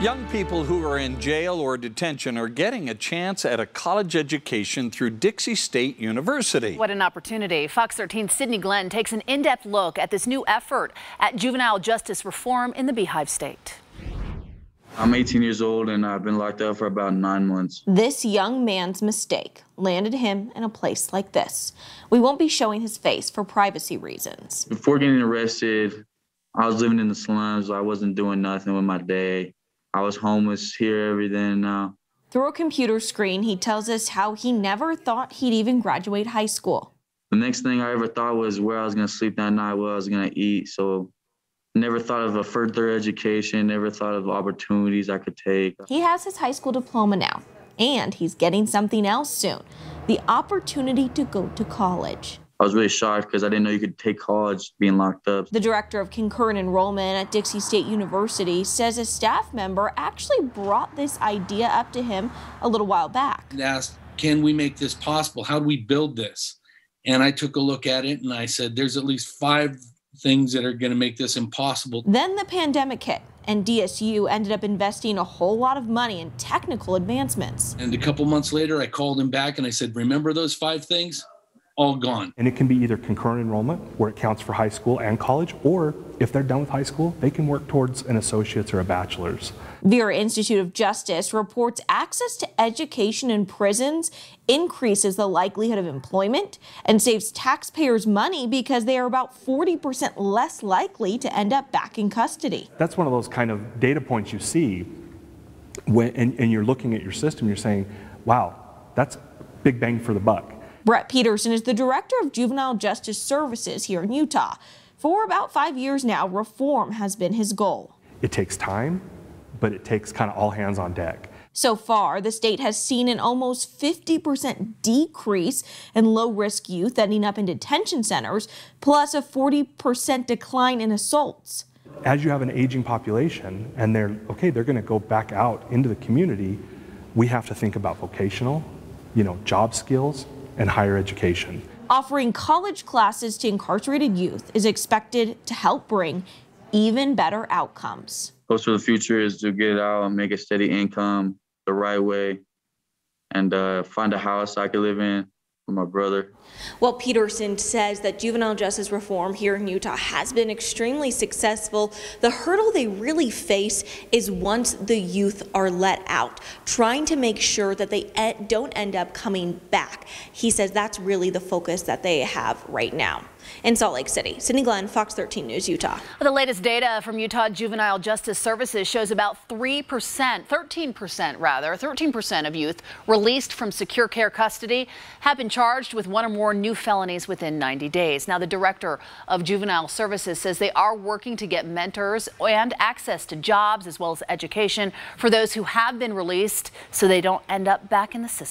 Young people who are in jail or detention are getting a chance at a college education through Dixie State University. What an opportunity. Fox 13's Sydney Glenn takes an in-depth look at this new effort at juvenile justice reform in the Beehive State. I'm 18 years old and I've been locked up for about 9 months. This young man's mistake landed him in a place like this. We won't be showing his face for privacy reasons. Before getting arrested, I was living in the slums. I wasn't doing nothing with my day. I was homeless here every day and now. Through a computer screen, he tells us how he never thought he'd even graduate high school. The next thing I ever thought was where I was going to sleep that night, what I was going to eat. So never thought of a further education, never thought of opportunities I could take. He has his high school diploma now, and he's getting something else soon, the opportunity to go to college. I was really shocked because I didn't know you could take college being locked up. The director of concurrent enrollment at Dixie State University says a staff member actually brought this idea up to him a little while back. And asked, can we make this possible? How do we build this? And I took a look at it and I said, there's at least 5 things that are going to make this impossible. Then the pandemic hit, and DSU ended up investing a whole lot of money in technical advancements. And a couple months later, I called him back and I said, remember those 5 things? All gone. And it can be either concurrent enrollment, where it counts for high school and college, or if they're done with high school, they can work towards an associate's or a bachelor's. Vera Institute of Justice reports access to education in prisons increases the likelihood of employment and saves taxpayers money because they are about 40% less likely to end up back in custody. That's one of those kind of data points you see when, and you're looking at your system, you're saying, wow, that's big bang for the buck. Brett Peterson is the director of juvenile justice services here in Utah. For about 5 years now, reform has been his goal. It takes time, but it takes kind of all hands on deck. So far, the state has seen an almost 50% decrease in low-risk youth ending up in detention centers, plus a 40% decline in assaults. As you have an aging population and they're going to go back out into the community, we have to think about vocational, job skills, and higher education. Offering college classes to incarcerated youth is expected to help bring even better outcomes. Hopes for the future is to get out and make a steady income the right way and find a house I could live in with my brother. Well, Peterson says that juvenile justice reform here in Utah has been extremely successful. The hurdle they really face is once the youth are let out, trying to make sure that they don't end up coming back. He says that's really the focus that they have right now. In Salt Lake City, Sydney Glenn, Fox 13 News, Utah. The latest data from Utah Juvenile Justice Services shows about 13% of youth released from secure care custody have been charged with 1 or more new felonies within 90 days. Now, the director of Juvenile Services says they are working to get mentors and access to jobs as well as education for those who have been released so they don't end up back in the system.